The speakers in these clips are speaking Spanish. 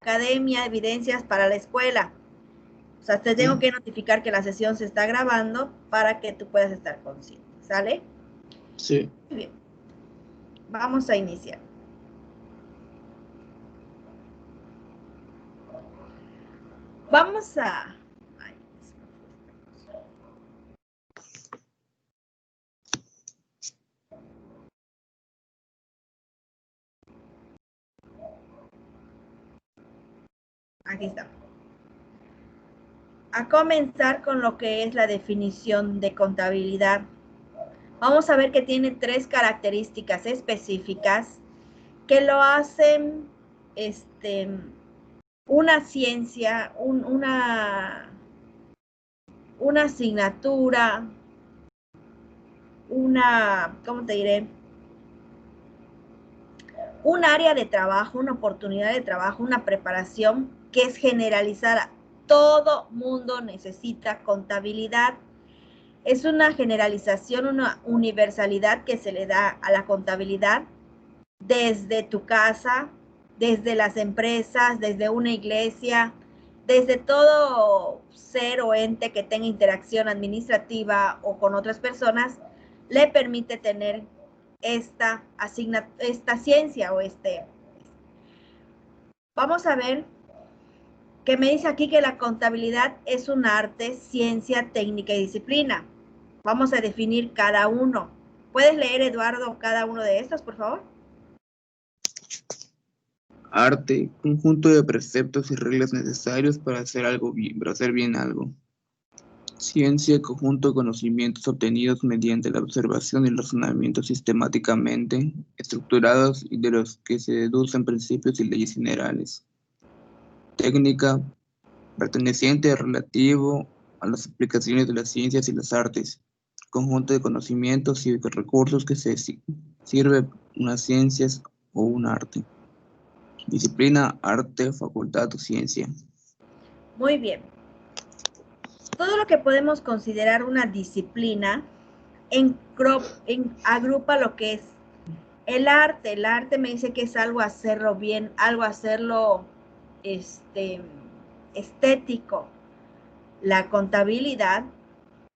academia, evidencias para la escuela. O sea, te tengo que notificar que la sesión se está grabando para que tú puedas estar consciente, ¿sale? Sí. Muy bien. Vamos a iniciar. Vamos a... Aquí está. A comenzar con lo que es la definición de contabilidad. Vamos a ver que tiene 3 características específicas que lo hacen una ciencia, una asignatura, ¿cómo te diré? Un área de trabajo, una oportunidad de trabajo, una preparación que es generalizada. Todo mundo necesita contabilidad. Es una generalización, una universalidad que se le da a la contabilidad desde tu casa, desde las empresas, desde una iglesia, desde todo ser o ente que tenga interacción administrativa o con otras personas, le permite tener esta ciencia o Vamos a ver que me dice aquí que la contabilidad es un arte, ciencia, técnica y disciplina. Vamos a definir cada uno. ¿Puedes leer, Eduardo, cada uno de estos, por favor? Arte, conjunto de preceptos y reglas necesarios para hacer algo bien, para hacer bien algo. Ciencia, conjunto de conocimientos obtenidos mediante la observación y el razonamiento sistemáticamente estructurados y de los que se deducen principios y leyes generales. Técnica, perteneciente relativo a las aplicaciones de las ciencias y las artes, conjunto de conocimientos y recursos que se sirve unas ciencias o un arte. Disciplina, arte, facultad o ciencia. Muy bien. Todo lo que podemos considerar una disciplina agrupa lo que es el arte. El arte me dice que es algo hacerlo bien, algo hacerlo estético. La contabilidad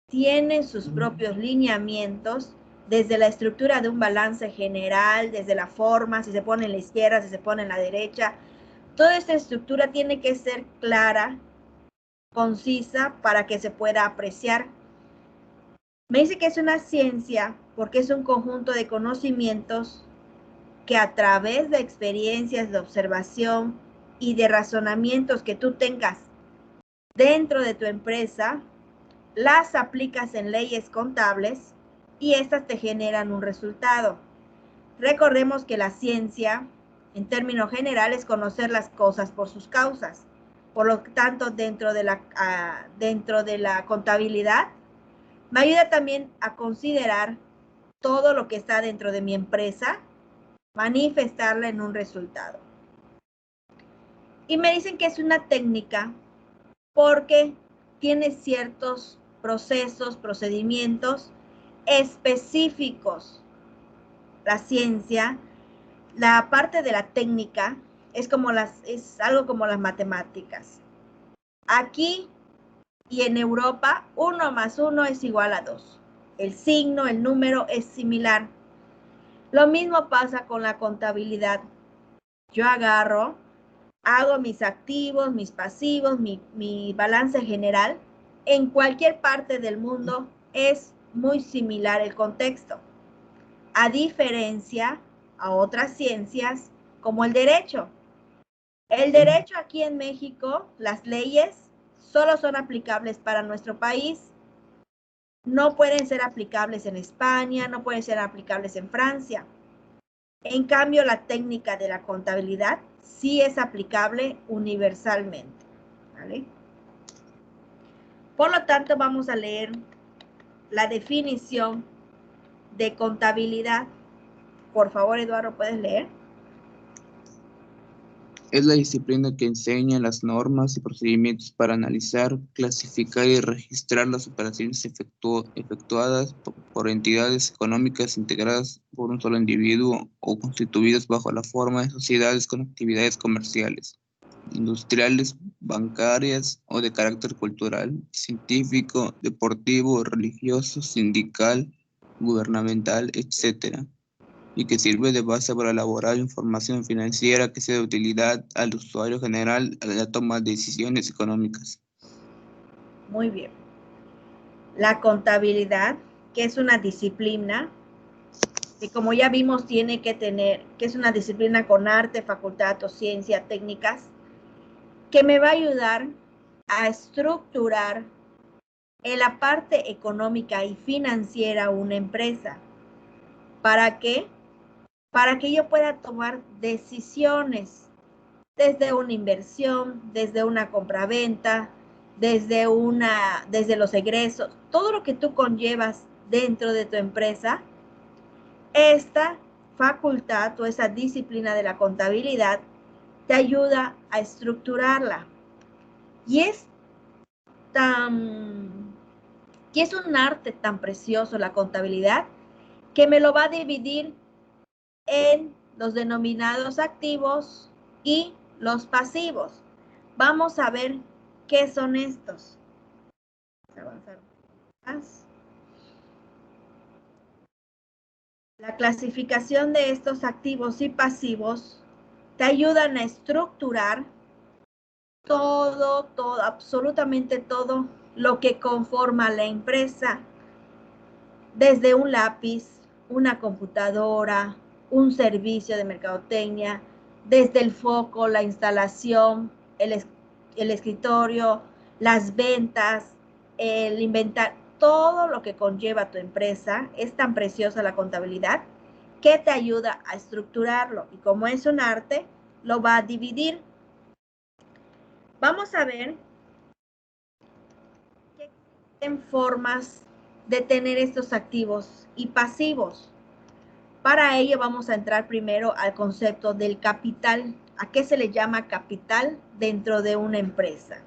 tiene sus propios lineamientos desde la estructura de un balance general, desde la forma, si se pone en la izquierda, si se pone en la derecha. Toda esta estructura tiene que ser clara, concisa, para que se pueda apreciar. Me dice que es una ciencia porque es un conjunto de conocimientos que a través de experiencias de observación y de razonamientos que tú tengas dentro de tu empresa, las aplicas en leyes contables y estas te generan un resultado. Recordemos que la ciencia, en términos generales, es conocer las cosas por sus causas. Por lo tanto, dentro de la contabilidad, me ayuda también a considerar todo lo que está dentro de mi empresa, manifestarla en un resultado. Y me dicen que es una técnica porque tiene ciertos procesos, procedimientos específicos. La ciencia, la parte de la técnica es algo como las matemáticas. Aquí y en Europa, 1 más 1 es igual a 2. El signo, el número es similar. Lo mismo pasa con la contabilidad. Yo agarro, hago mis activos, mis pasivos, mi balance general. En cualquier parte del mundo es muy similar el contexto. A diferencia a otras ciencias como el derecho. El derecho aquí en México, las leyes solo son aplicables para nuestro país. No pueden ser aplicables en España, no pueden ser aplicables en Francia. En cambio, la técnica de la contabilidad sí es aplicable universalmente, ¿vale? Por lo tanto, vamos a leer la definición de contabilidad. Por favor, Eduardo, ¿puedes leer? Es la disciplina que enseña las normas y procedimientos para analizar, clasificar y registrar las operaciones efectuadas por entidades económicas integradas por un solo individuo o constituidas bajo la forma de sociedades con actividades comerciales. industriales, bancarias o de carácter cultural, científico, deportivo, religioso, sindical, gubernamental, etc., y que sirve de base para elaborar información financiera que sea de utilidad al usuario general a la toma de decisiones económicas. Muy bien. La contabilidad, que es una disciplina que, como ya vimos, tiene que tener, que es una disciplina con arte, facultad o ciencia, técnicas, que me va a ayudar a estructurar en la parte económica y financiera una empresa. ¿Para qué? Para que yo pueda tomar decisiones desde una inversión, desde una compraventa, desde los egresos, todo lo que tú conllevas dentro de tu empresa. Esta facultad o esa disciplina de la contabilidad te ayuda a estructurarla. Y es un arte tan precioso la contabilidad, que me lo va a dividir en los denominados activos y los pasivos. Vamos a ver qué son estos. Vamos a avanzar más. La clasificación de estos activos y pasivos te ayudan a estructurar todo, absolutamente todo lo que conforma la empresa, desde un lápiz, una computadora, un servicio de mercadotecnia, desde el foco, la instalación, el escritorio, las ventas, el inventario, todo lo que conlleva tu empresa. Es tan preciosa la contabilidad que te ayuda a estructurarlo, y como es un arte, lo va a dividir. Vamos a ver que existen formas de tener estos activos y pasivos. Para ello vamos a entrar primero al concepto del capital. ¿A qué se le llama capital dentro de una empresa?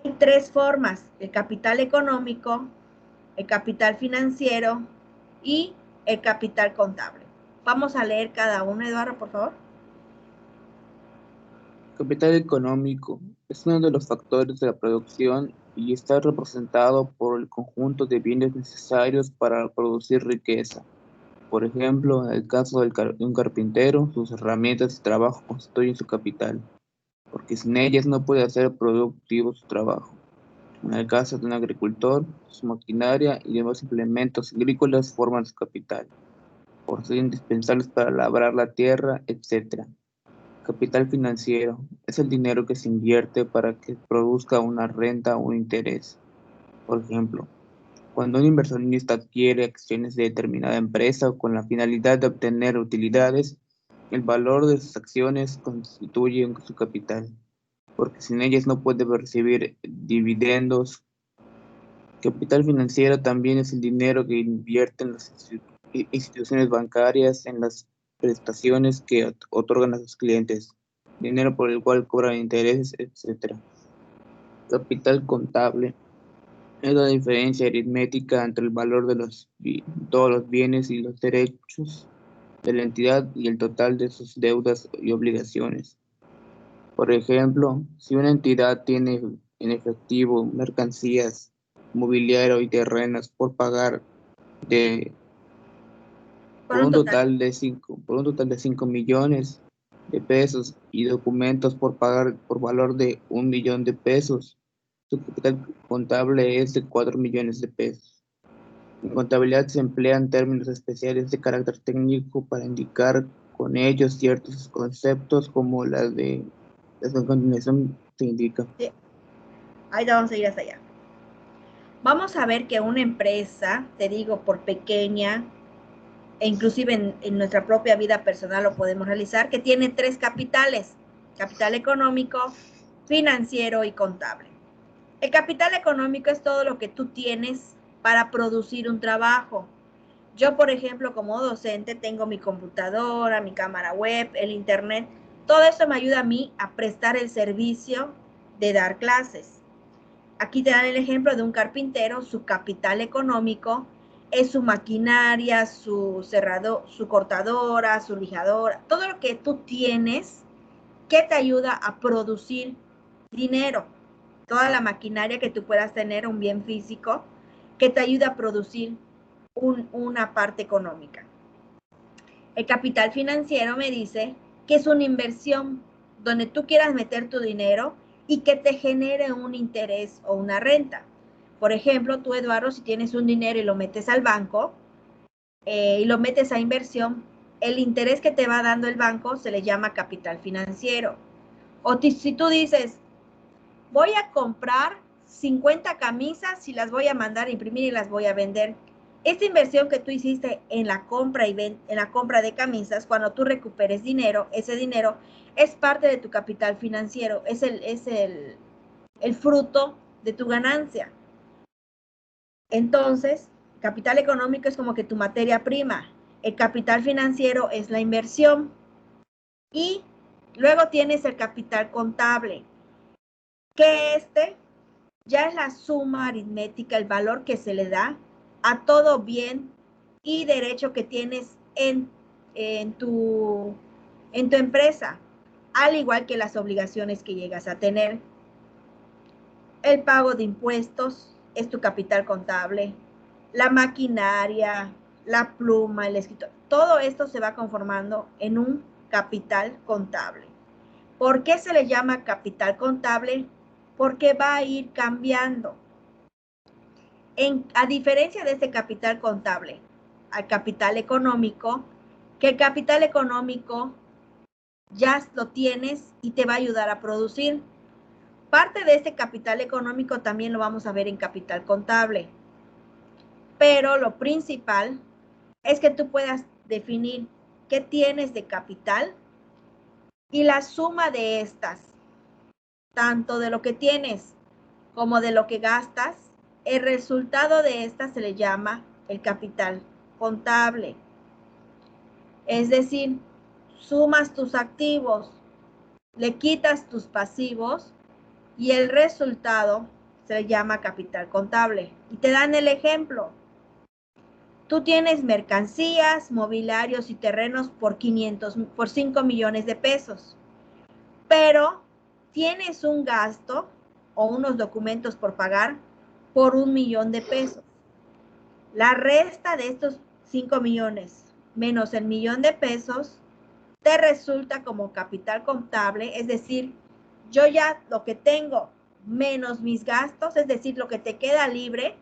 Hay tres formas: el capital económico, el capital financiero y el capital contable. Vamos a leer cada uno, Eduardo, por favor. Capital económico es uno de los factores de la producción y está representado por el conjunto de bienes necesarios para producir riqueza. Por ejemplo, en el caso de un carpintero, sus herramientas de trabajo constituyen su capital, porque sin ellas no puede hacer productivo su trabajo. En el caso de un agricultor, su maquinaria y demás implementos agrícolas forman su capital, por ser indispensables para labrar la tierra, etc. Capital financiero es el dinero que se invierte para que produzca una renta o un interés. Por ejemplo, cuando un inversionista adquiere acciones de determinada empresa con la finalidad de obtener utilidades, el valor de sus acciones constituye su capital, porque sin ellas no puede percibir dividendos. Capital financiero también es el dinero que invierten las instituciones bancarias en las prestaciones que otorgan a sus clientes, dinero por el cual cobran intereses, etc. Capital contable es la diferencia aritmética entre el valor de todos los bienes y los derechos de la entidad y el total de sus deudas y obligaciones. Por ejemplo, si una entidad tiene en efectivo mercancías, mobiliario y terrenos por pagar por un total de 5 millones de pesos y documentos por pagar por valor de 1 millón de pesos, su capital contable es de 4 millones de pesos. En contabilidad se emplean términos especiales de carácter técnico para indicar con ellos ciertos conceptos como las que a continuación se indica. Sí. Ahí vamos a ir hasta allá. Vamos a ver que una empresa, te digo, por pequeña, e inclusive en nuestra propia vida personal lo podemos realizar, que tiene tres capitales: capital económico, financiero y contable. El capital económico es todo lo que tú tienes para producir un trabajo. Yo, por ejemplo, como docente, tengo mi computadora, mi cámara web, el internet. Todo eso me ayuda a mí a prestar el servicio de dar clases. Aquí te dan el ejemplo de un carpintero. Su capital económico es su maquinaria, su cerrador, su cortadora, su lijadora, todo lo que tú tienes ¿Qué te ayuda a producir dinero? Toda la maquinaria que tú puedas tener, un bien físico, que te ayuda a producir una parte económica. El capital financiero me dice que es una inversión donde tú quieras meter tu dinero y que te genere un interés o una renta. Por ejemplo, tú, Eduardo, si tienes un dinero y lo metes al banco y lo metes a inversión, el interés que te va dando el banco se le llama capital financiero. O si tú dices, voy a comprar 50 camisas y las voy a mandar a imprimir y las voy a vender. Esta inversión que tú hiciste en la compra de camisas, cuando tú recuperes dinero, ese dinero es parte de tu capital financiero, es el fruto de tu ganancia. Entonces, capital económico es como que tu materia prima. El capital financiero es la inversión. Y luego tienes el capital contable, que ya es la suma aritmética, el valor que se le da a todo bien y derecho que tienes en tu empresa, al igual que las obligaciones que llegas a tener. El pago de impuestos es tu capital contable, la maquinaria, la pluma, el escritor, todo esto se va conformando en un capital contable. ¿Por qué se le llama capital contable? Porque va a ir cambiando. A diferencia de este capital contable, al capital económico, que el capital económico ya lo tienes y te va a ayudar a producir. Parte de este capital económico también lo vamos a ver en capital contable. Pero lo principal es que tú puedas definir qué tienes de capital y la suma de estas, tanto de lo que tienes como de lo que gastas, el resultado de esta se le llama el capital contable. Es decir, sumas tus activos, le quitas tus pasivos y el resultado se le llama capital contable. Y te dan el ejemplo. Tú tienes mercancías, mobiliarios y terrenos por 5 millones de pesos, pero tienes un gasto o unos documentos por pagar por 1 millón de pesos. La resta de estos 5 millones menos el millón de pesos te resulta como capital contable, es decir, yo ya lo que tengo menos mis gastos, es decir, lo que te queda libre,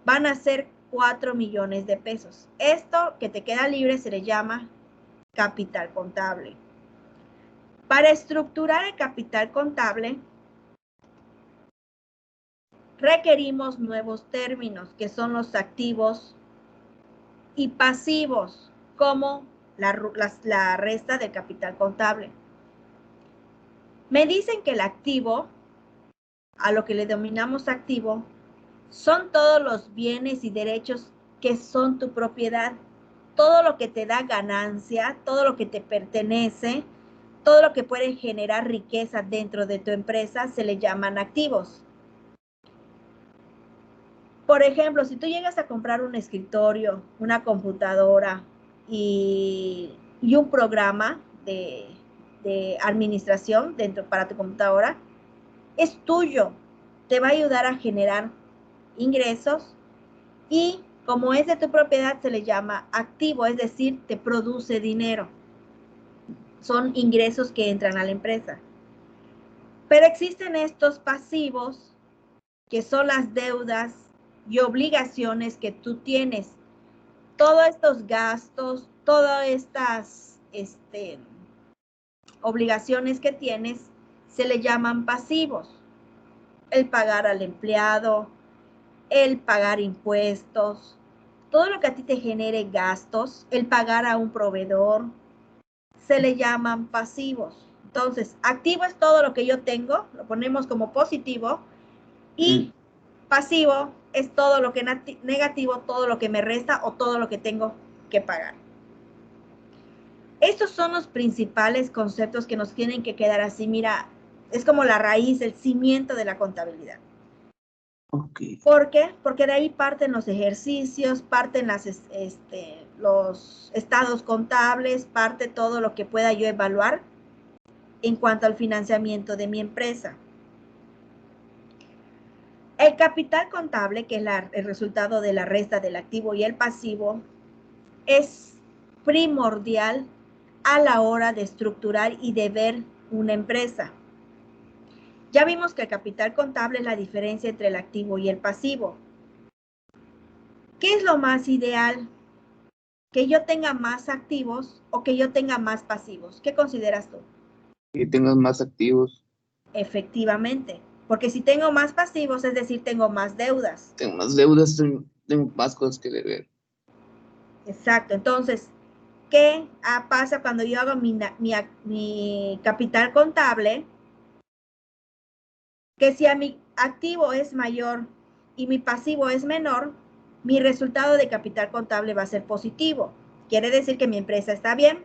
van a ser 4 millones de pesos. Esto que te queda libre se le llama capital contable. Para estructurar el capital contable, requerimos nuevos términos, que son los activos y pasivos, como la resta del capital contable. Me dicen que el activo, a lo que le denominamos activo, son todos los bienes y derechos que son tu propiedad, todo lo que te da ganancia, todo lo que te pertenece, todo lo que puede generar riqueza dentro de tu empresa, se le llaman activos. Por ejemplo, si tú llegas a comprar un escritorio, una computadora y un programa de administración para tu computadora, es tuyo, te va a ayudar a generar ingresos y como es de tu propiedad se le llama activo, es decir, te produce dinero. Son ingresos que entran a la empresa. Pero existen estos pasivos que son las deudas y obligaciones que tú tienes. Todos estos gastos, todas estas obligaciones que tienes se le llaman pasivos. El pagar al empleado, el pagar impuestos, todo lo que a ti te genere gastos, el pagar a un proveedor, se le llaman pasivos. Entonces, activo es todo lo que yo tengo, lo ponemos como positivo, y pasivo es todo lo que negativo, todo lo que me resta o todo lo que tengo que pagar. Estos son los principales conceptos que nos tienen que quedar así. Mira, es como la raíz, el cimiento de la contabilidad. Okay. ¿Por qué? Porque de ahí parten los ejercicios, parten los estados contables, parte todo lo que pueda yo evaluar en cuanto al financiamiento de mi empresa. El capital contable, que es el resultado de la resta del activo y el pasivo, es primordial a la hora de estructurar y de ver una empresa. Ya vimos que el capital contable es la diferencia entre el activo y el pasivo. ¿Qué es lo más ideal? ¿Que yo tenga más activos o que yo tenga más pasivos? ¿Qué consideras tú? Que tengas más activos. Efectivamente, porque si tengo más pasivos, es decir, tengo más deudas. Tengo más deudas, tengo más cosas que deber. Exacto, entonces, ¿qué pasa cuando yo hago mi capital contable? Que si a mi activo es mayor y mi pasivo es menor, mi resultado de capital contable va a ser positivo. Quiere decir que mi empresa está bien.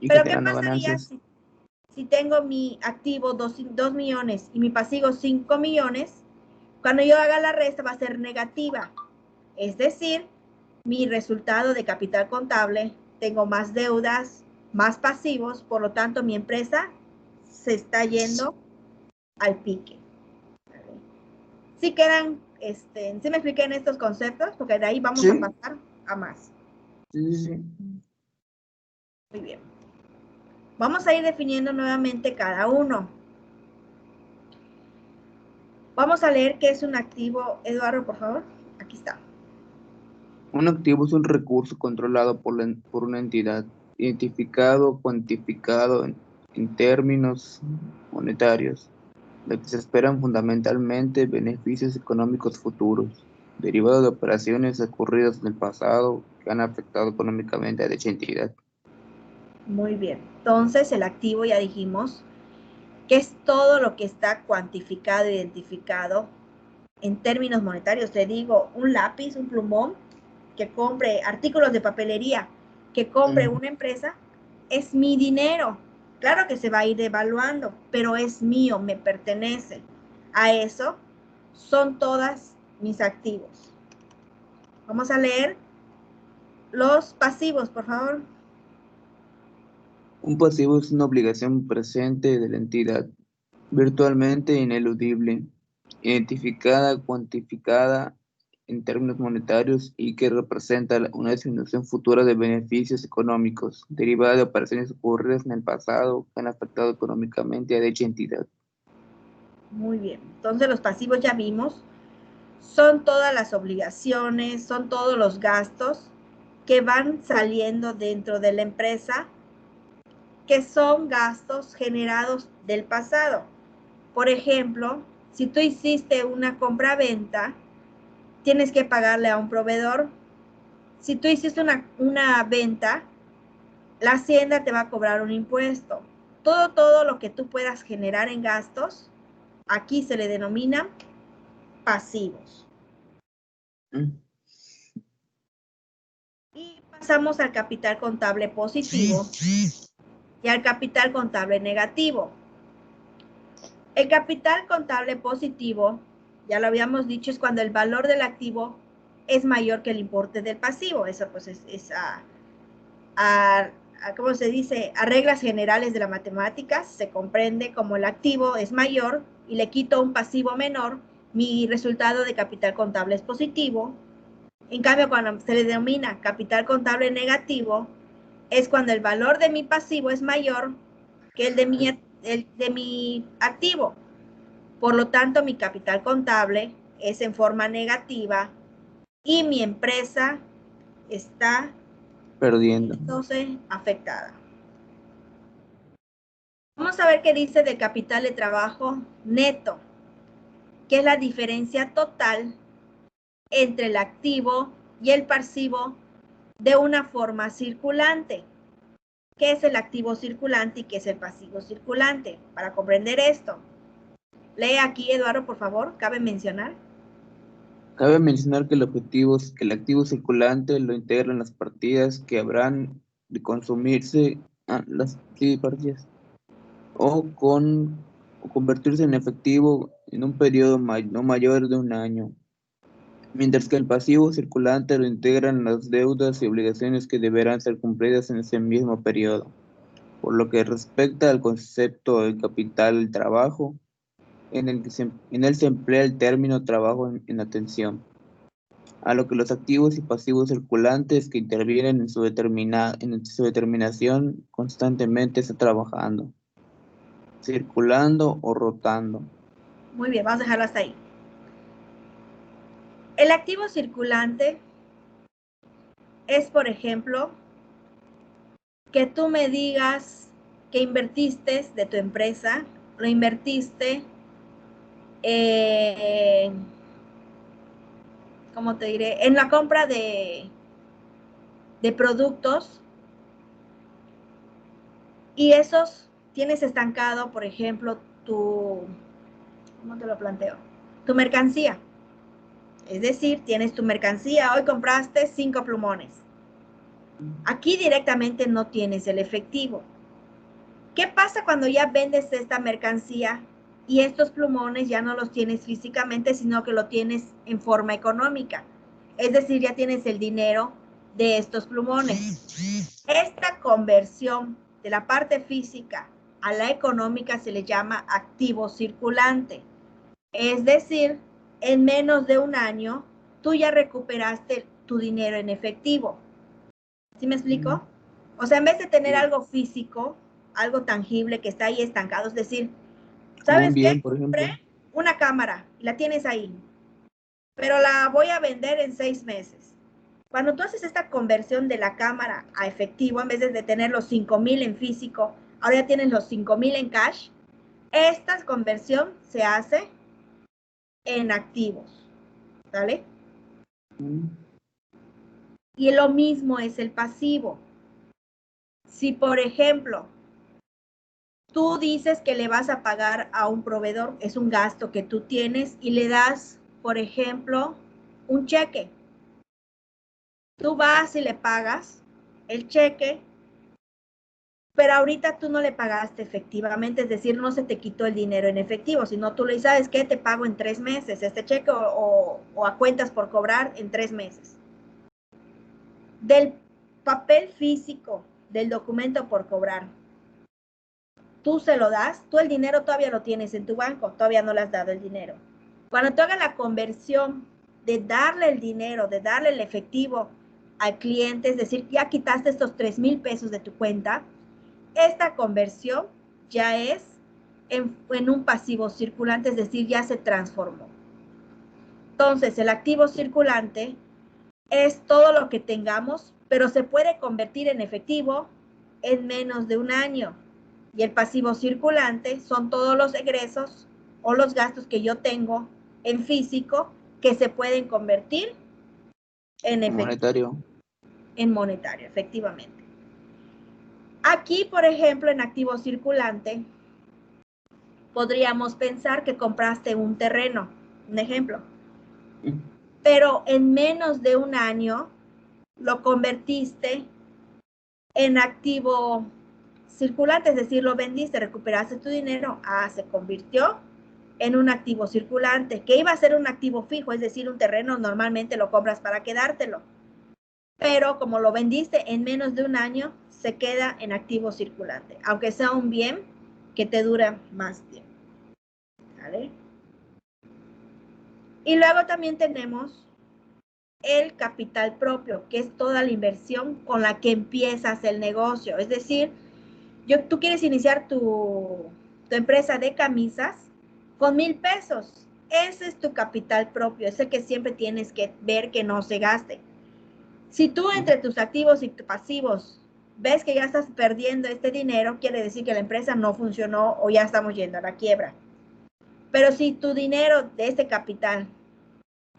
Y Pero ¿qué generando pasaría ganancias. si tengo mi activo 2 millones y mi pasivo 5 millones? Cuando yo haga la resta va a ser negativa. Es decir, mi resultado de capital contable, tengo más deudas, más pasivos, por lo tanto mi empresa se está yendo al pique. Sí quedan, sí me expliqué en estos conceptos, porque de ahí vamos a Sí, pasar a más. sí. Muy bien. Vamos a ir definiendo nuevamente cada uno. Vamos a leer qué es un activo. Eduardo, por favor. Aquí está. Un activo es un recurso controlado por una entidad, identificado, cuantificado en términos monetarios, de que se esperan fundamentalmente beneficios económicos futuros, derivados de operaciones ocurridas en el pasado que han afectado económicamente a dicha entidad. Muy bien. Entonces, el activo ya dijimos que es todo lo que está cuantificado, identificado en términos monetarios. Te digo, un lápiz, un plumón, que compre artículos de papelería, que compre una empresa, es mi dinero. Claro que se va a ir devaluando, pero es mío, me pertenece. A eso son todas mis activos. Vamos a leer los pasivos, por favor. Un pasivo es una obligación presente de la entidad, virtualmente ineludible, identificada, cuantificada en términos monetarios y que representa una disminución futura de beneficios económicos derivada de operaciones ocurridas en el pasado que han afectado económicamente a dicha entidad. Muy bien. Entonces los pasivos ya vimos, son todas las obligaciones, son todos los gastos que van saliendo dentro de la empresa, que son gastos generados del pasado. Por ejemplo, si tú hiciste una compra-venta, tienes que pagarle a un proveedor. Si tú hiciste una venta, la hacienda te va a cobrar un impuesto. Todo lo que tú puedas generar en gastos, aquí se le denomina pasivos. Mm. Y pasamos al capital contable positivo y al capital contable negativo. El capital contable positivo, ya lo habíamos dicho, es cuando el valor del activo es mayor que el importe del pasivo. Eso pues es ¿cómo se dice? A reglas generales de la matemática se comprende como el activo es mayor y le quito un pasivo menor, mi resultado de capital contable es positivo. En cambio, cuando se le denomina capital contable negativo, es cuando el valor de mi pasivo es mayor que el de mi activo. Por lo tanto, mi capital contable es en forma negativa y mi empresa está Perdiendo. viéndose afectada. Vamos a ver qué dice del capital de trabajo neto, que es la diferencia total entre el activo y el pasivo de una forma circulante. ¿Qué es el activo circulante y qué es el pasivo circulante? Para comprender esto, lee aquí, Eduardo, por favor, cabe mencionar. Cabe mencionar que el activo circulante lo integran las partidas que habrán de consumirse, partidas, o convertirse en efectivo en un periodo no mayor de un año, mientras que el pasivo circulante lo integran las deudas y obligaciones que deberán ser cumplidas en ese mismo periodo. Por lo que respecta al concepto de capital del trabajo, en él se emplea el término trabajo en atención, a lo que los activos y pasivos circulantes que intervienen en su determinación constantemente está trabajando, circulando o rotando. Muy bien, vamos a dejarlo hasta ahí. El activo circulante es, por ejemplo, que tú me digas que invertiste de tu empresa, lo invertiste, ¿cómo te diré? En la compra de productos, y esos tienes estancado, por ejemplo, ¿cómo te lo planteo? Tu mercancía. Es decir, tienes tu mercancía, hoy compraste 5 plumones. Aquí directamente no tienes el efectivo. ¿Qué pasa cuando ya vendes esta mercancía y estos plumones ya no los tienes físicamente, sino que lo tienes en forma económica? Es decir, ya tienes el dinero de estos plumones. Esta conversión de la parte física a la económica se le llama activo circulante. Es decir, en menos de un año, tú ya recuperaste tu dinero en efectivo. ¿Sí me explico? O sea, en vez de tener algo físico, algo tangible que está ahí estancado, es decir, Como un ¿sabes bien, qué? por ejemplo. Compré una cámara y la tienes ahí, pero la voy a vender en 6 meses. Cuando tú haces esta conversión de la cámara a efectivo, en vez de tener los 5,000 en físico, ahora ya tienes los 5,000 en cash, esta conversión se hace en activos, ¿vale? Y lo mismo es el pasivo. Si, por ejemplo, tú dices que le vas a pagar a un proveedor, es un gasto que tú tienes y le das, por ejemplo, un cheque. Tú vas y le pagas el cheque, pero ahorita tú no le pagaste efectivamente, es decir, no se te quitó el dinero en efectivo, sino tú le dices, ¿sabes qué? Te pago en 3 meses este cheque o a cuentas por cobrar en 3 meses. Del papel físico, del documento por cobrar, tú se lo das, tú el dinero todavía lo tienes en tu banco, todavía no le has dado el dinero. Cuando tú hagas la conversión de darle el dinero, de darle el efectivo al cliente, es decir, ya quitaste estos 3,000 pesos de tu cuenta, esta conversión ya es en un pasivo circulante, es decir, ya se transformó. Entonces, el activo circulante es todo lo que tengamos, pero se puede convertir en efectivo en menos de un año. Y el pasivo circulante son todos los egresos o los gastos que yo tengo en físico que se pueden convertir en efectivo. Monetario. En monetario, efectivamente. Aquí, por ejemplo, en activo circulante, podríamos pensar que compraste un terreno, un ejemplo, pero en menos de un año lo convertiste en activo circulante, es decir, lo vendiste, recuperaste tu dinero, se convirtió en un activo circulante, que iba a ser un activo fijo, es decir, un terreno normalmente lo compras para quedártelo, pero como lo vendiste en menos de un año, se queda en activo circulante, aunque sea un bien que te dura más tiempo. ¿Vale? Y luego también tenemos el capital propio, que es toda la inversión con la que empiezas el negocio. Es decir, tú quieres iniciar tu empresa de camisas con 1,000 pesos. Ese es tu capital propio, ese que siempre tienes que ver que no se gaste. Si tú entre tus activos y tus pasivos ves que ya estás perdiendo este dinero, quiere decir que la empresa no funcionó o ya estamos yendo a la quiebra. Pero si tu dinero de este capital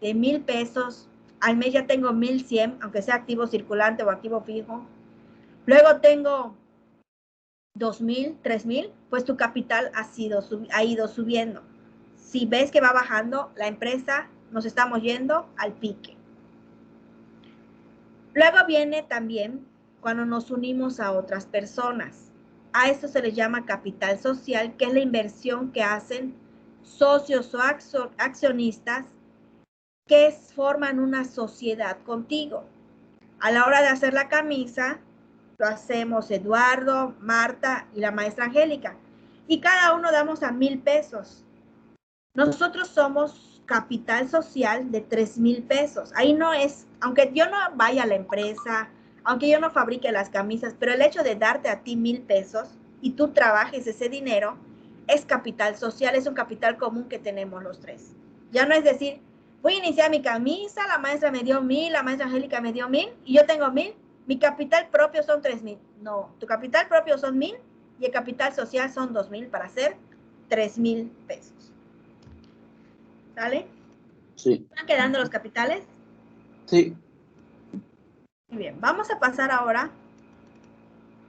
de 1,000 pesos, al mes ya tengo 1,100, aunque sea activo circulante o activo fijo, luego tengo 2,000, 3,000, pues tu capital ha ido subiendo. Si ves que va bajando, la empresa nos estamos yendo al pique. Luego viene también cuando nos unimos a otras personas. A esto se les llama capital social, que es la inversión que hacen socios o accionistas que forman una sociedad contigo. A la hora de hacer la camisa, lo hacemos Eduardo, Marta y la maestra Angélica. Y cada uno damos a 1,000 pesos. Nosotros somos capital social de 3,000 pesos. Ahí no es, aunque yo no vaya a la empresa, aunque yo no fabrique las camisas, pero el hecho de darte a ti 1,000 pesos y tú trabajes ese dinero, es capital social, es un capital común que tenemos los tres. Ya no es decir, voy a iniciar mi camisa, la maestra me dio 1,000, la maestra Angélica me dio 1,000 y yo tengo 1,000, mi capital propio son 3,000. No, tu capital propio son 1,000 y el capital social son 2,000 para hacer 3,000 pesos. ¿Sale? Sí. ¿Están quedando los capitales? Sí. Muy bien, vamos a pasar ahora.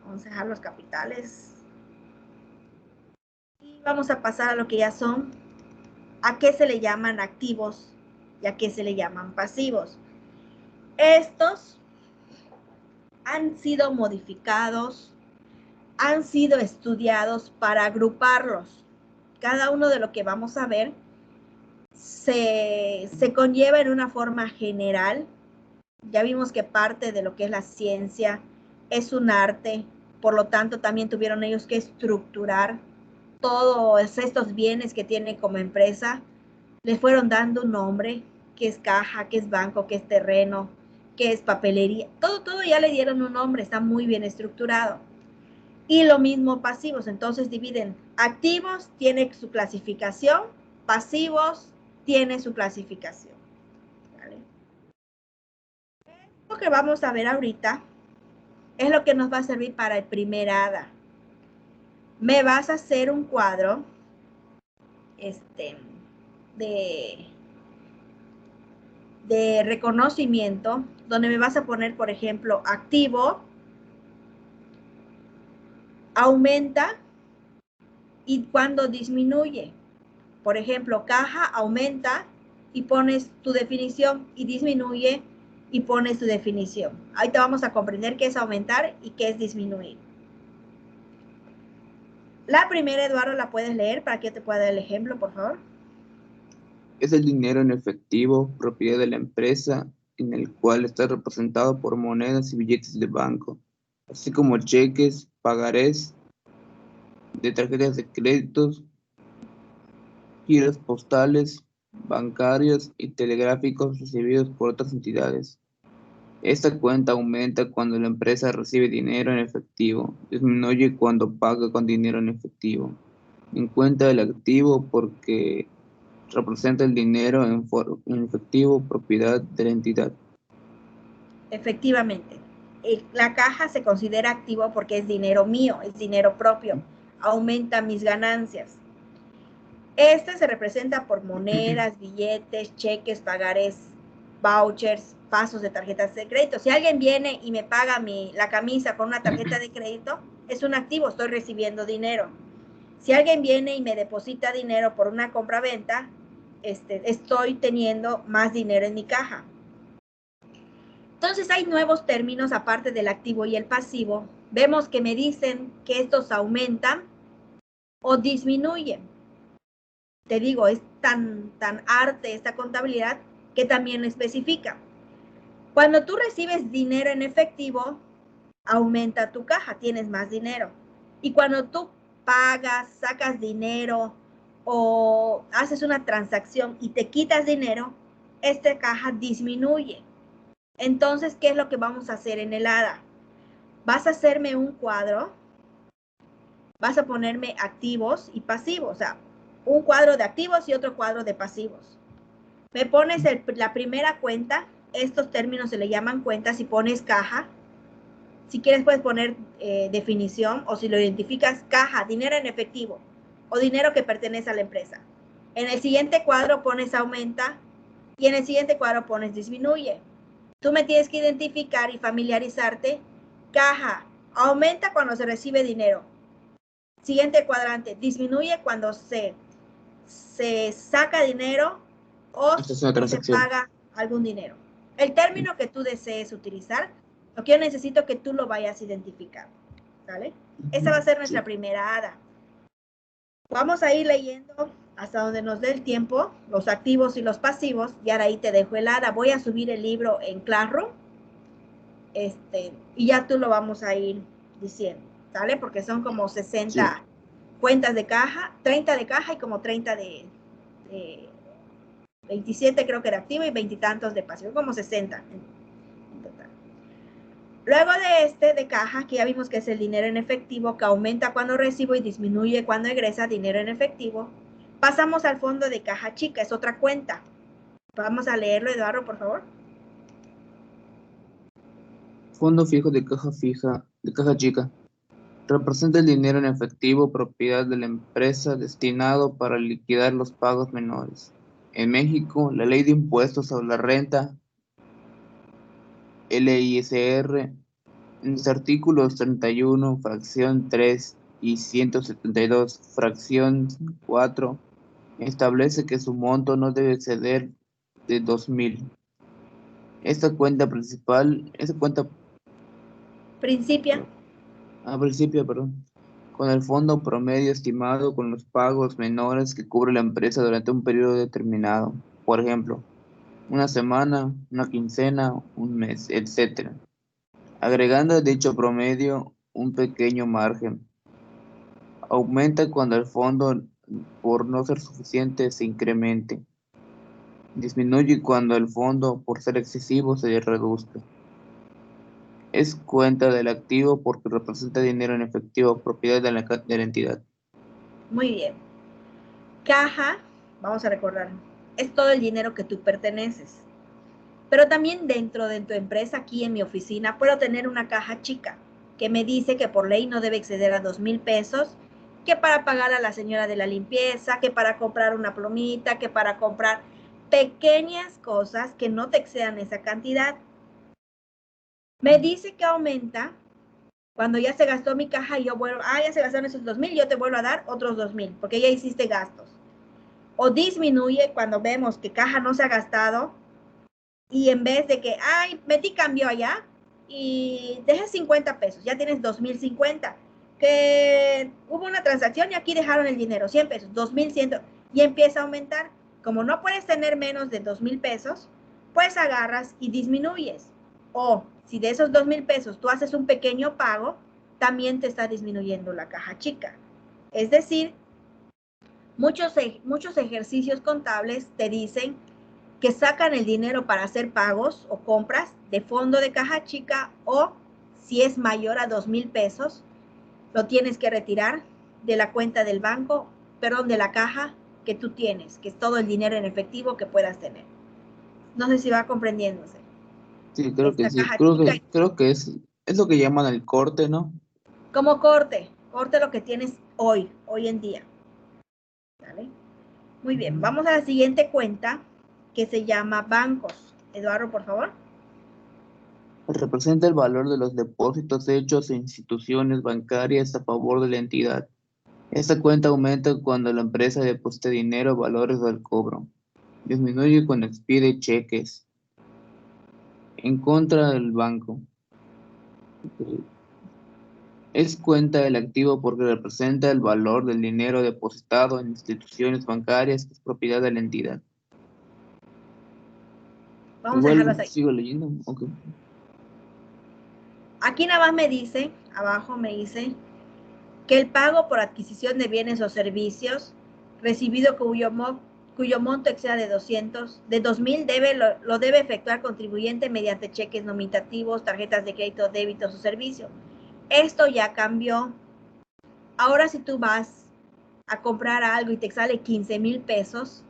Vamos a dejar los capitales. Y vamos a pasar a lo que ya son, a qué se le llaman activos y a qué se le llaman pasivos. Estos han sido modificados, han sido estudiados para agruparlos. Cada uno de lo que vamos a ver se conlleva en una forma general. Ya vimos que parte de lo que es la ciencia es un arte, por lo tanto también tuvieron ellos que estructurar todos estos bienes que tienen como empresa, les fueron dando un nombre, que es caja, que es banco, que es terreno, que es papelería, todo ya le dieron un nombre, está muy bien estructurado. Y lo mismo pasivos, entonces dividen activos, tiene su clasificación, pasivos, tiene su clasificación. ¿Vale? Lo que vamos a ver ahorita es lo que nos va a servir para el primer hada. Me vas a hacer un cuadro de reconocimiento, donde me vas a poner, por ejemplo, activo, aumenta y cuando disminuye. Por ejemplo, caja aumenta y pones tu definición y disminuye y pones tu definición. Ahí te vamos a comprender qué es aumentar y qué es disminuir. La primera, Eduardo, la puedes leer para que yo te pueda dar el ejemplo, por favor. Es el dinero en efectivo, propiedad de la empresa, en el cual está representado por monedas y billetes de banco, así como cheques, pagarés de tarjetas de créditos, giros postales, bancarios y telegráficos recibidos por otras entidades. Esta cuenta aumenta cuando la empresa recibe dinero en efectivo, disminuye cuando paga con dinero en efectivo. En cuenta el activo porque representa el dinero en efectivo, propiedad de la entidad. Efectivamente. La caja se considera activo porque es dinero mío, es dinero propio. Aumenta mis ganancias. Este se representa por monedas, billetes, cheques, pagarés, vouchers, pasos de tarjetas de crédito. Si alguien viene y me paga la camisa con una tarjeta de crédito, es un activo, estoy recibiendo dinero. Si alguien viene y me deposita dinero por una compra-venta, estoy teniendo más dinero en mi caja. Entonces hay nuevos términos aparte del activo y el pasivo. Vemos que me dicen que estos aumentan o disminuyen. Te digo, es tan arte esta contabilidad que también lo especifica. Cuando tú recibes dinero en efectivo, aumenta tu caja, tienes más dinero. Y cuando tú pagas, sacas dinero o haces una transacción y te quitas dinero, esta caja disminuye. Entonces, ¿qué es lo que vamos a hacer en el hada? Vas a hacerme un cuadro, vas a ponerme activos y pasivos, o sea, un cuadro de activos y otro cuadro de pasivos. Me pones la primera cuenta, estos términos se le llaman cuentas, si pones caja, si quieres puedes poner definición o si lo identificas, caja, dinero en efectivo o dinero que pertenece a la empresa. En el siguiente cuadro pones aumenta y en el siguiente cuadro pones disminuye. Tú me tienes que identificar y familiarizarte. Caja, aumenta cuando se recibe dinero. Siguiente cuadrante, disminuye cuando se saca dinero o se paga algún dinero. El término que tú desees utilizar, lo que yo necesito que tú lo vayas identificando. ¿Sale? Esa va a ser nuestra primera hada. Vamos a ir leyendo hasta donde nos dé el tiempo, los activos y los pasivos, y ahora ahí te dejo el hada. Voy a subir el libro en Classroom. y ya tú lo vamos a ir diciendo, ¿sale? Porque son como 60 Sí. cuentas de caja, 30 de caja y como 30 de 27 creo que era activo y 20 y tantos de pasivo, como 60 en total. Luego de caja, que ya vimos que es el dinero en efectivo, que aumenta cuando recibo y disminuye cuando egresa dinero en efectivo, pasamos al fondo de caja chica, es otra cuenta. Vamos a leerlo, Eduardo, por favor. Fondo fijo de caja fija, de caja chica. Representa el dinero en efectivo propiedad de la empresa destinado para liquidar los pagos menores. En México, la Ley de Impuestos sobre la Renta, LISR, en los artículos 31, fracción 3 y 172, fracción 4, establece que su monto no debe exceder de 2,000. Esta cuenta principal, esta cuenta Principia. a principio, perdón, con el fondo promedio estimado con los pagos menores que cubre la empresa durante un periodo determinado, por ejemplo, una semana, una quincena, un mes, etc. Agregando a dicho promedio un pequeño margen. Aumenta cuando el fondo, por no ser suficiente, se incremente. Disminuye cuando el fondo, por ser excesivo, se reduzca. Es cuenta del activo porque representa dinero en efectivo, propiedad de la entidad. Muy bien. Caja, vamos a recordar, es todo el dinero que tú perteneces. Pero también dentro de tu empresa, aquí en mi oficina, puedo tener una caja chica que me dice que por ley no debe exceder a 2,000 pesos, que para pagar a la señora de la limpieza, que para comprar una plumita, que para comprar pequeñas cosas que no te excedan esa cantidad. Me dice que aumenta cuando ya se gastó mi caja y yo vuelvo, ya se gastaron esos 2,000, yo te vuelvo a dar otros 2,000, porque ya hiciste gastos. O disminuye cuando vemos que caja no se ha gastado y en vez de que, metí cambio allá y dejé 50 pesos, ya tienes 2,050. Que hubo una transacción y aquí dejaron el dinero, 100 pesos, 2,100 y empieza a aumentar. Como no puedes tener menos de 2,000 pesos, pues agarras y disminuyes. O si de esos 2,000 pesos tú haces un pequeño pago, también te está disminuyendo la caja chica. Es decir, muchos ejercicios contables te dicen que sacan el dinero para hacer pagos o compras de fondo de caja chica, o si es mayor a 2,000 pesos, lo tienes que retirar de la cuenta del banco, perdón, de la caja que tú tienes, que es todo el dinero en efectivo que puedas tener. No sé si va comprendiéndose. Sí, creo que Esta sí. caja Creo chica que, creo que es lo que llaman el corte, ¿no? como corte lo que tienes hoy en día. ¿Vale? Muy bien, vamos a la siguiente cuenta que se llama bancos. Eduardo, por favor. Representa el valor de los depósitos hechos en instituciones bancarias a favor de la entidad. Esta cuenta aumenta cuando la empresa deposita dinero a valores del cobro. Disminuye cuando expide cheques en contra del banco. Es cuenta del activo porque representa el valor del dinero depositado en instituciones bancarias que es propiedad de la entidad. Vamos a dejarlos Igual ahí. sigo leyendo. Ok. Aquí nada más me dice, abajo me dice, que el pago por adquisición de bienes o servicios recibido cuyo monto exceda de 2,000 lo debe efectuar contribuyente mediante cheques nominativos, tarjetas de crédito, débitos o servicios. Esto ya cambió. Ahora si tú vas a comprar algo y te sale 15,000 pesos,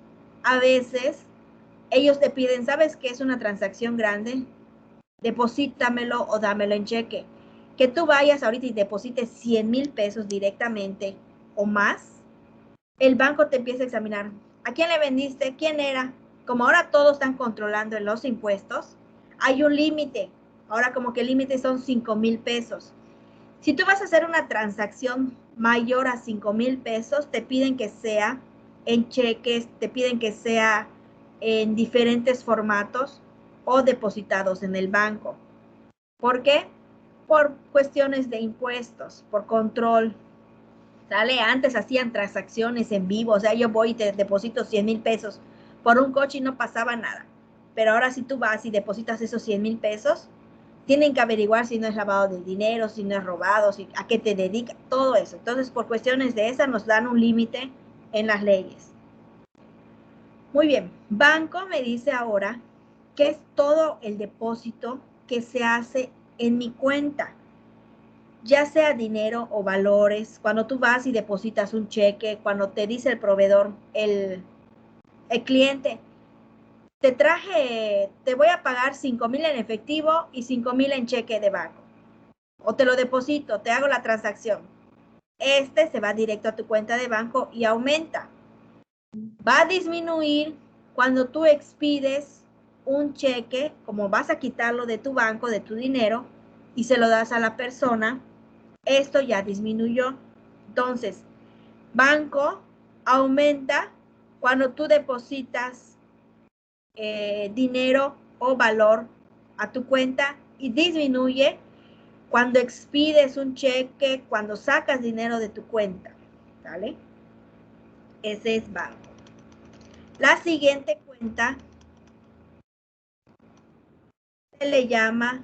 a veces ellos te piden, ¿sabes qué es una transacción grande? Deposítamelo o dámelo en cheque. Que tú vayas ahorita y deposites 100,000 pesos directamente o más, el banco te empieza a examinar. ¿A quién le vendiste? ¿Quién era? Como ahora todos están controlando en los impuestos, hay un límite. Ahora como que el límite son 5,000 pesos. Si tú vas a hacer una transacción mayor a 5,000 pesos, te piden que sea en cheques, te piden que sea en diferentes formatos o depositados en el banco. ¿Por qué? Por cuestiones de impuestos, por control. ¿Sale? Antes hacían transacciones en vivo, o sea, yo voy y te deposito 100,000 pesos por un coche y no pasaba nada. Pero ahora si tú vas y depositas esos 100,000 pesos, Tienen que averiguar si no es lavado de dinero, si no es robado, a qué te dedica, todo eso. Entonces, por cuestiones de esas nos dan un límite en las leyes. Muy bien, banco me dice ahora que es todo el depósito que se hace en mi cuenta, ya sea dinero o valores. Cuando tú vas y depositas un cheque, cuando te dice el proveedor, el cliente, te voy a pagar 5,000 en efectivo y 5,000 en cheque de banco. O te lo deposito, te hago la transacción. Este se va directo a tu cuenta de banco y aumenta. Va a disminuir cuando tú expides un cheque, como vas a quitarlo de tu banco, de tu dinero, y se lo das a la persona, esto ya disminuyó. Entonces, banco aumenta cuando tú depositas dinero o valor a tu cuenta y disminuye cuando expides un cheque, cuando sacas dinero de tu cuenta, ¿vale? Ese es banco. La siguiente cuenta se le llama,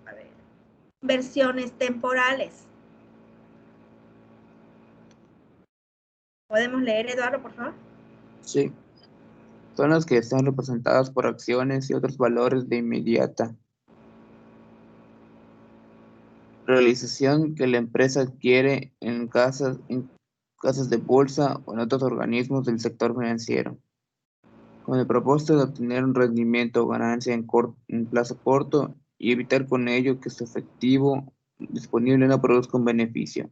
a ver, inversiones temporales. ¿Podemos leer, Eduardo, por favor? Sí, son las que están representadas por acciones y otros valores de inmediata realización que la empresa adquiere en casas de bolsa o en otros organismos del sector financiero, con el propósito de obtener un rendimiento o ganancia en plazo corto y evitar con ello que su efectivo disponible no produzca un beneficio.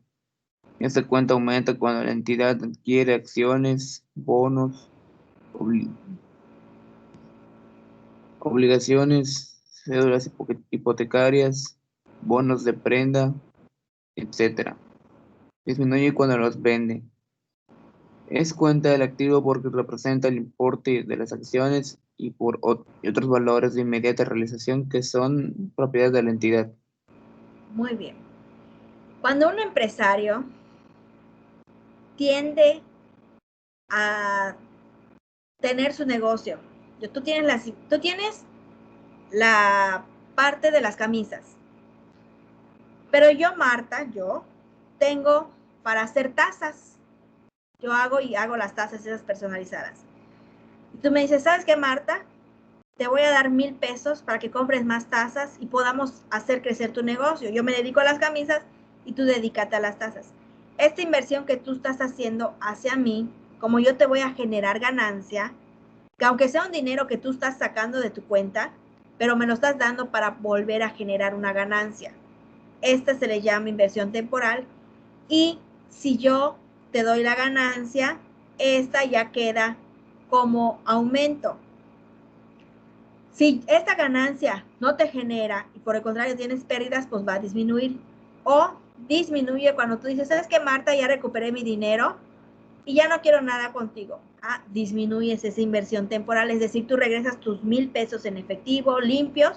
Esta cuenta aumenta cuando la entidad adquiere acciones, bonos, obligaciones, cédulas hipotecarias, bonos de prenda, etc. Disminuye cuando los vende. Es cuenta del activo porque representa el importe de las acciones y otros valores de inmediata realización que son propiedad de la entidad. Muy bien. Cuando un empresario tiende a tener su negocio, tú tienes la parte de las camisas, pero yo, Marta, yo tengo para hacer tazas. Yo hago las tazas esas personalizadas. Y tú me dices, ¿sabes qué, Marta? Te voy a dar 1,000 pesos para que compres más tazas y podamos hacer crecer tu negocio. Yo me dedico a las camisas y tú dedícate a las tazas. Esta inversión que tú estás haciendo hacia mí, como yo te voy a generar ganancia, que aunque sea un dinero que tú estás sacando de tu cuenta, pero me lo estás dando para volver a generar una ganancia. Esta se le llama inversión temporal y si yo te doy la ganancia, esta ya queda como aumento. Si esta ganancia no te genera y por el contrario tienes pérdidas, pues va a disminuir. O disminuye cuando tú dices, ¿sabes qué, Marta? Ya recuperé mi dinero y ya no quiero nada contigo. Disminuyes esa inversión temporal, es decir, tú regresas tus 1,000 pesos en efectivo, limpios,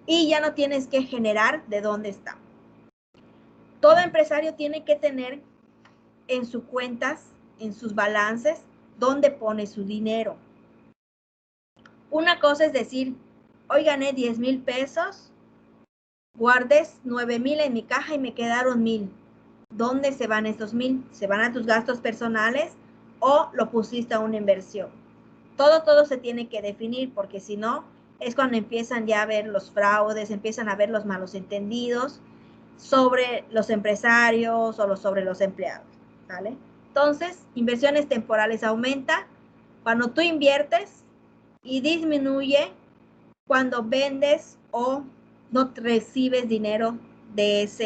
y ya no tienes que generar de dónde está. Todo empresario tiene que tener en sus cuentas, en sus balances, dónde pone su dinero. Una cosa es decir, hoy gané 10,000 pesos, guardé 9,000 en mi caja y me quedaron 1,000. ¿Dónde se van esos 1,000? ¿Se van a tus gastos personales o lo pusiste a una inversión? Todo se tiene que definir porque si no, es cuando empiezan ya a ver los fraudes, empiezan a ver los malos entendidos sobre los empresarios o sobre los empleados, ¿vale? Entonces, inversiones temporales aumenta cuando tú inviertes y disminuye cuando vendes o no recibes dinero de esa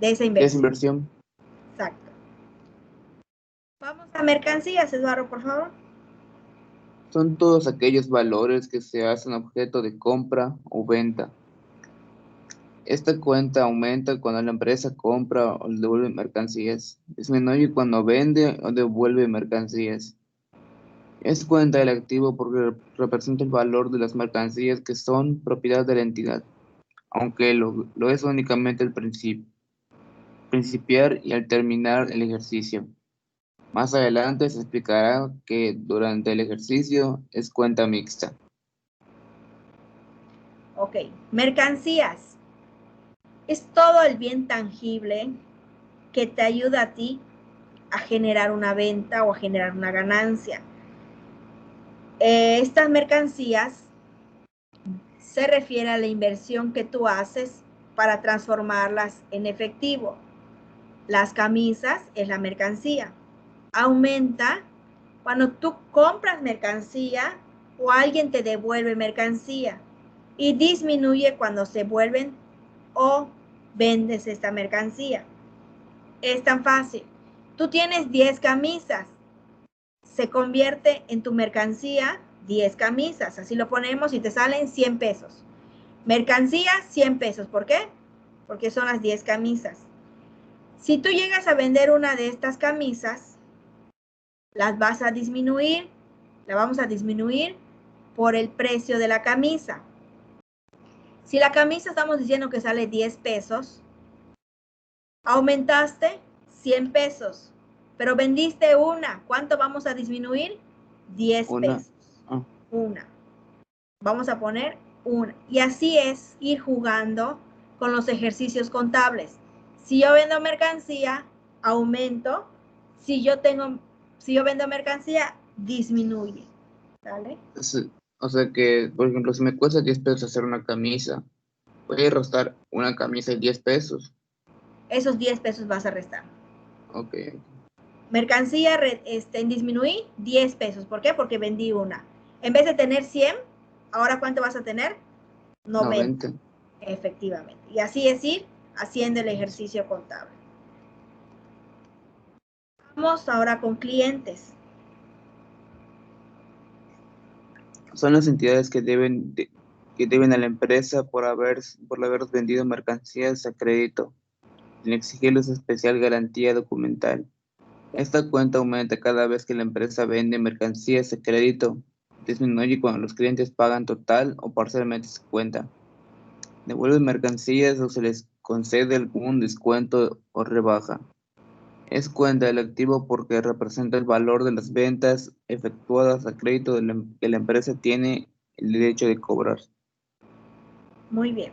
Es inversión. inversión. Exacto. Vamos a mercancías, Eduardo, por favor. Son todos aquellos valores que se hacen objeto de compra o venta. Esta cuenta aumenta cuando la empresa compra o devuelve mercancías. Disminuye cuando vende o devuelve mercancías. Es cuenta del activo porque representa el valor de las mercancías que son propiedad de la entidad, aunque lo es únicamente al principiar y al terminar el ejercicio. Más adelante se explicará que durante el ejercicio es cuenta mixta. Ok, mercancías. Es todo el bien tangible que te ayuda a ti a generar una venta o a generar una ganancia. Estas mercancías se refiere a la inversión que tú haces para transformarlas en efectivo. Las camisas es la mercancía. Aumenta cuando tú compras mercancía o alguien te devuelve mercancía y disminuye cuando se vuelven o vendes esta mercancía. Es tan fácil. Tú tienes 10 camisas, se convierte en tu mercancía 10 camisas. Así lo ponemos y te salen 100 pesos. Mercancía, 100 pesos. ¿Por qué? Porque son las 10 camisas. Si tú llegas a vender una de estas camisas, las vas a disminuir, la vamos a disminuir por el precio de la camisa. Si la camisa estamos diciendo que sale 10 pesos, aumentaste 100 pesos, pero vendiste una. ¿Cuánto vamos a disminuir? 10 pesos. Una. Vamos a poner una. Y así es ir jugando con los ejercicios contables. Si yo vendo mercancía, aumento. Si yo vendo mercancía, disminuye. ¿Vale? O sea que, por ejemplo, si me cuesta 10 pesos hacer una camisa, voy a restar una camisa y 10 pesos. Esos 10 pesos vas a restar. Ok. Mercancía, disminuí 10 pesos. ¿Por qué? Porque vendí una. En vez de tener 100, ¿ahora cuánto vas a tener? 90. Efectivamente. Y así es ir haciendo el ejercicio contable. Vamos ahora con clientes. Son las entidades que deben a la empresa por haber vendido mercancías a crédito, sin exigirles especial garantía documental. Esta cuenta aumenta cada vez que la empresa vende mercancías a crédito, disminuye cuando los clientes pagan total o parcialmente su cuenta, devuelven mercancías o se les concede algún descuento o rebaja. Es cuenta del activo porque representa el valor de las ventas efectuadas a crédito que la empresa tiene el derecho de cobrar. Muy bien.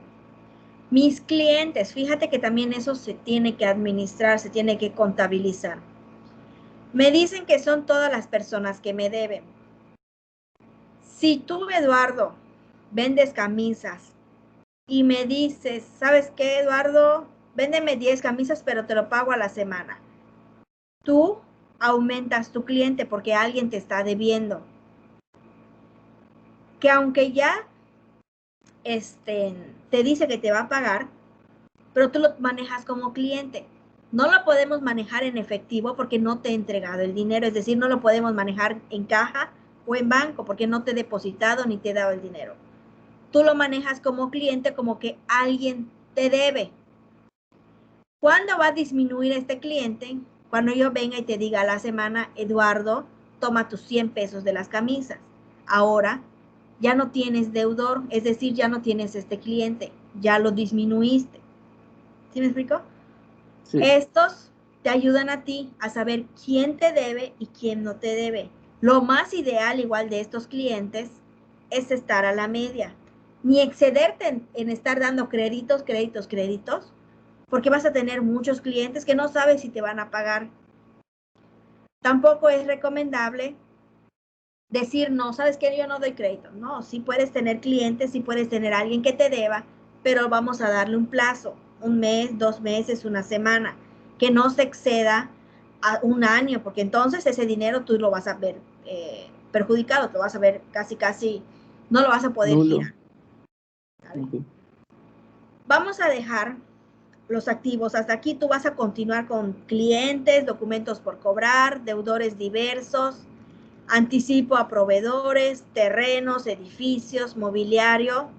Mis clientes, fíjate que también eso se tiene que administrar, se tiene que contabilizar. Me dicen que son todas las personas que me deben. Si tú, Eduardo, vendes camisas y me dices, ¿sabes qué, Eduardo? Véndeme 10 camisas, pero te lo pago a la semana. Tú aumentas tu cliente porque alguien te está debiendo. Que aunque ya te dice que te va a pagar, pero tú lo manejas como cliente. No lo podemos manejar en efectivo porque no te he entregado el dinero, es decir, no lo podemos manejar en caja o en banco porque no te he depositado ni te he dado el dinero. Tú lo manejas como cliente, como que alguien te debe. ¿Cuándo va a disminuir este cliente? Cuando yo venga y te diga a la semana, Eduardo, toma tus 100 pesos de las camisas. Ahora ya no tienes deudor, es decir, ya no tienes este cliente, ya lo disminuiste. ¿Sí me explico? Sí. Estos te ayudan a ti a saber quién te debe y quién no te debe. Lo más ideal igual de estos clientes es estar a la media. Ni excederte en estar dando créditos, porque vas a tener muchos clientes que no sabes si te van a pagar. Tampoco es recomendable decir, no, ¿sabes qué? Yo no doy crédito. No, sí puedes tener clientes, sí puedes tener alguien que te deba, pero vamos a darle un plazo, un mes, 2 meses, una semana, que no se exceda a un año, porque entonces ese dinero tú lo vas a ver perjudicado, lo vas a ver casi, no lo vas a poder girar. ¿Vale? Okay. Vamos a dejar los activos. Hasta aquí tú vas a continuar con clientes, documentos por cobrar, deudores diversos, anticipo a proveedores, terrenos, edificios, mobiliario,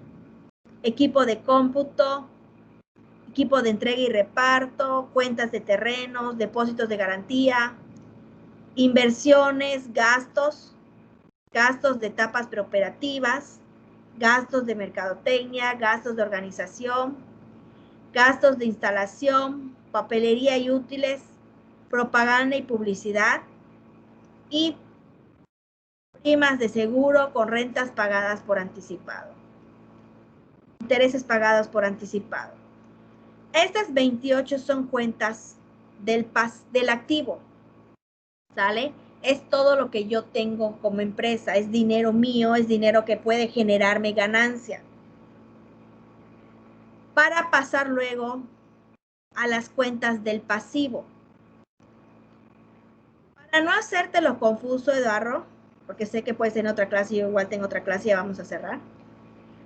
equipo de cómputo, equipo de entrega y reparto, cuentas de terrenos, depósitos de garantía, inversiones, gastos de etapas preoperativas, gastos de mercadotecnia, gastos de organización, gastos de instalación, papelería y útiles, propaganda y publicidad y primas de seguro con rentas pagadas por anticipado. intereses pagados por anticipado. Estas 28 son cuentas del activo, ¿sale? Es todo lo que yo tengo como empresa, es dinero mío, es dinero que puede generarme ganancia. Para pasar luego a las cuentas del pasivo. Para no hacértelo confuso, Eduardo, porque sé que puede ser en otra clase, yo igual tengo otra clase y ya vamos a cerrar.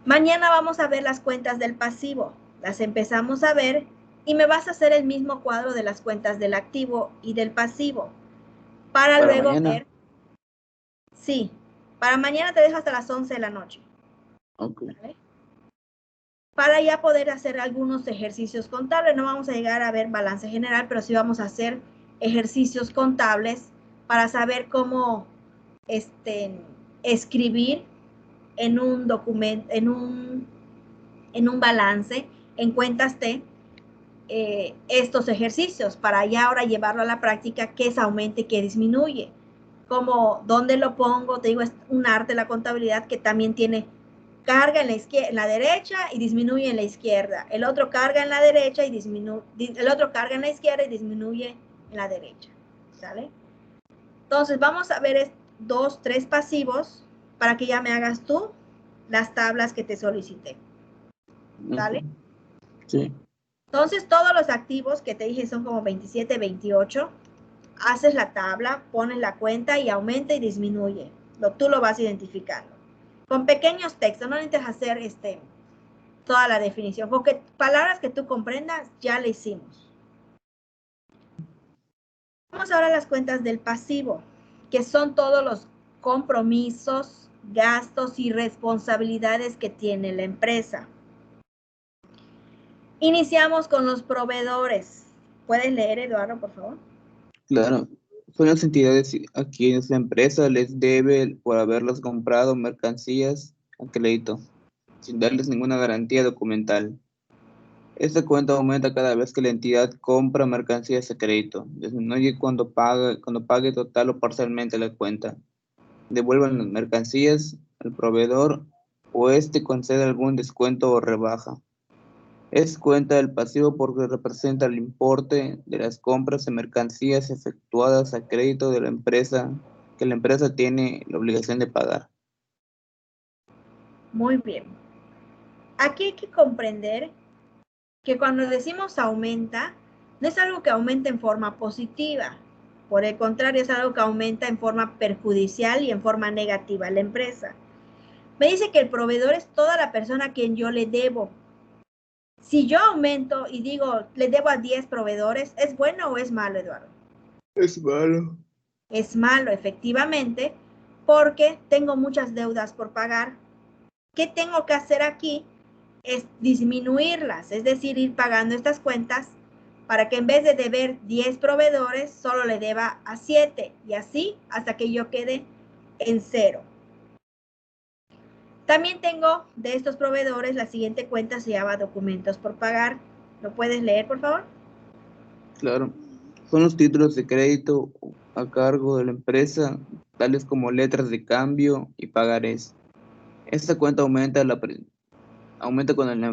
Mañana vamos a ver las cuentas del pasivo, las empezamos a ver y me vas a hacer el mismo cuadro de las cuentas del activo y del pasivo. Para luego mañana. ver, sí, para mañana te dejo hasta las 11 de la noche. Ok. ¿Vale? Para ya poder hacer algunos ejercicios contables, no vamos a llegar a ver balance general, pero sí vamos a hacer ejercicios contables para saber cómo escribir en un documento, en un balance, en cuentas T, estos ejercicios para ya ahora llevarlo a la práctica, qué es aumenta y qué disminuye. Como dónde lo pongo, te digo, es un arte la contabilidad que también tiene carga en la derecha y disminuye en la izquierda. El otro carga en la derecha y disminuye, el otro carga en la izquierda y disminuye en la derecha. ¿Sale? Entonces vamos a ver 2, 3 pasivos para que ya me hagas tú las tablas que te solicité. ¿Sale? Sí. Entonces todos los activos que te dije son como 27, 28. Haces la tabla, pones la cuenta y aumenta y disminuye. Tú lo vas identificando. Con pequeños textos, no necesitas hacer toda la definición, porque palabras que tú comprendas ya le hicimos. Vamos ahora a las cuentas del pasivo, que son todos los compromisos, gastos y responsabilidades que tiene la empresa. Iniciamos con los proveedores. ¿Puedes leer, Eduardo, por favor? Claro. Son las entidades a quienes la empresa les debe por haberlas comprado mercancías a crédito, sin darles ninguna garantía documental. Esta cuenta aumenta cada vez que la entidad compra mercancías a crédito. Disminuye cuando pague total o parcialmente la cuenta. Devuelvan las mercancías al proveedor o éste concede algún descuento o rebaja. Es cuenta del pasivo porque representa el importe de las compras de mercancías efectuadas a crédito de la empresa que la empresa tiene la obligación de pagar. Muy bien. Aquí hay que comprender que cuando decimos aumenta, no es algo que aumenta en forma positiva. Por el contrario, es algo que aumenta en forma perjudicial y en forma negativa a la empresa. Me dice que el proveedor es toda la persona a quien yo le debo. Si yo aumento y digo, le debo a 10 proveedores, ¿es bueno o es malo, Eduardo? Es malo. Es malo, efectivamente, porque tengo muchas deudas por pagar. ¿Qué tengo que hacer aquí? Es disminuirlas, es decir, ir pagando estas cuentas para que en vez de deber 10 proveedores, solo le deba a 7 y así hasta que yo quede en 0. También tengo de estos proveedores, la siguiente cuenta se llama documentos por pagar. ¿Lo puedes leer, por favor? Claro. Son los títulos de crédito a cargo de la empresa, tales como letras de cambio y pagarés. Esta cuenta aumenta cuando la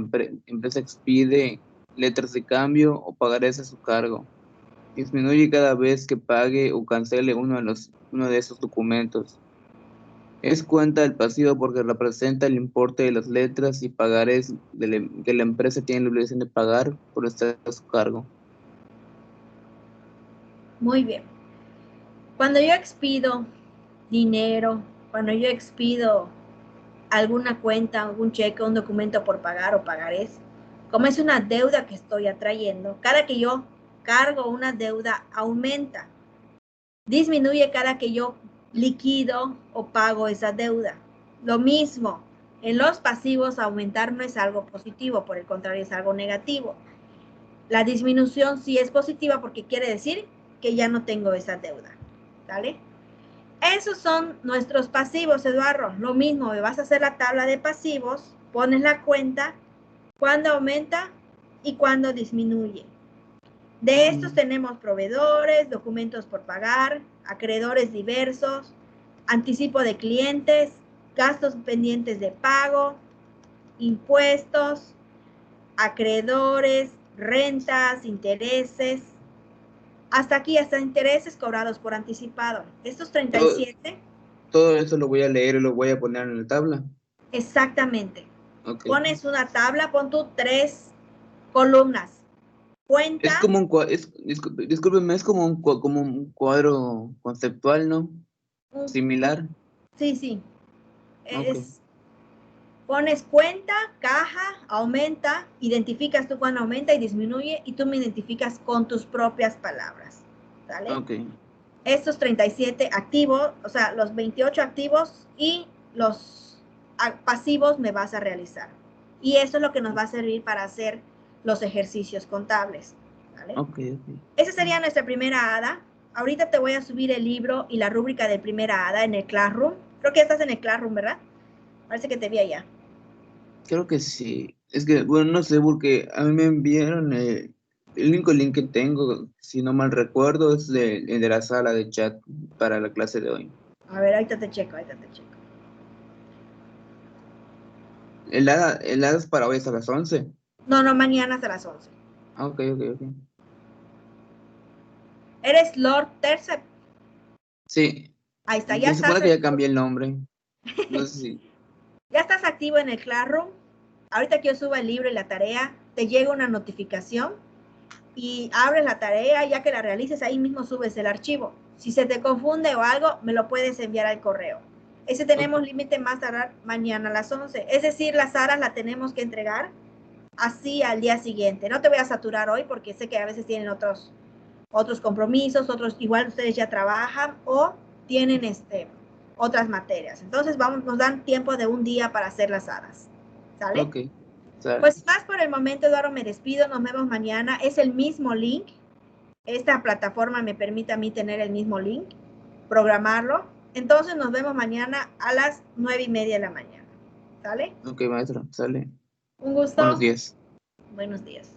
empresa expide letras de cambio o pagarés a su cargo. Disminuye cada vez que pague o cancele uno de esos documentos. Es cuenta del pasivo porque representa el importe de las letras y pagarés que la empresa tiene la obligación de pagar por estar a su cargo. Muy bien. Cuando yo expido dinero, cuando yo expido alguna cuenta, algún cheque, un documento por pagar o pagarés, como es una deuda que estoy atrayendo, cada que yo cargo una deuda aumenta, disminuye cada que yo liquido o pago esa deuda. Lo mismo, en los pasivos aumentar no es algo positivo, por el contrario es algo negativo. La disminución sí es positiva porque quiere decir que ya no tengo esa deuda, ¿vale? Esos son nuestros pasivos, Eduardo. Lo mismo, me vas a hacer la tabla de pasivos, pones la cuenta, cuándo aumenta y cuándo disminuye. De estos tenemos proveedores, documentos por pagar, acreedores diversos, anticipo de clientes, gastos pendientes de pago, impuestos, acreedores, rentas, intereses. Hasta aquí, hasta intereses cobrados por anticipado. Estos 37. Todo eso lo voy a leer y lo voy a poner en la tabla. Exactamente. Okay. Pones una tabla, pon tú 3 columnas. Cuenta. Es como discúlpeme, es como un cuadro conceptual, ¿no? Similar. Sí. Okay. Pones cuenta, caja, aumenta, identificas tú cuando aumenta y disminuye y tú me identificas con tus propias palabras. ¿Sale? Okay. Estos 37 activos, o sea, los 28 activos y los pasivos me vas a realizar. Y eso es lo que nos va a servir para hacer los ejercicios contables. ¿Vale? Okay. Esa sería nuestra primera hada. Ahorita te voy a subir el libro y la rúbrica de primera hada en el Classroom. Creo que ya estás en el Classroom, ¿verdad? Parece que te vi allá. Creo que sí. Es que, bueno, no sé, porque a mí me enviaron el único link que tengo, si no mal recuerdo, es el de la sala de chat para la clase de hoy. A ver, ahorita te checo. El hada es para hoy hasta las 11. No, mañana hasta las 11. Ok. ¿Eres Lord Tercep? Sí. Ahí está, ya Se estás. supone que ya cambié el nombre. No sé si. Ya estás activo en el Classroom. Ahorita que yo suba el libro y la tarea, te llega una notificación y abres la tarea, ya que la realices, ahí mismo subes el archivo. Si se te confunde o algo, me lo puedes enviar al correo. Ese tenemos límite más tardar mañana a las 11. Es decir, las horas la tenemos que entregar así al día siguiente. No te voy a saturar hoy porque sé que a veces tienen otros compromisos, igual ustedes ya trabajan o tienen otras materias. Entonces nos dan tiempo de un día para hacer las horas. ¿Sale? Ok. ¿Sale? Pues más por el momento, Eduardo, me despido. Nos vemos mañana. Es el mismo link. Esta plataforma me permite a mí tener el mismo link, programarlo. Entonces nos vemos mañana a las 9:30 de la mañana. ¿Sale? Ok, maestro. Sale. Un gusto. Buenos días. Buenos días.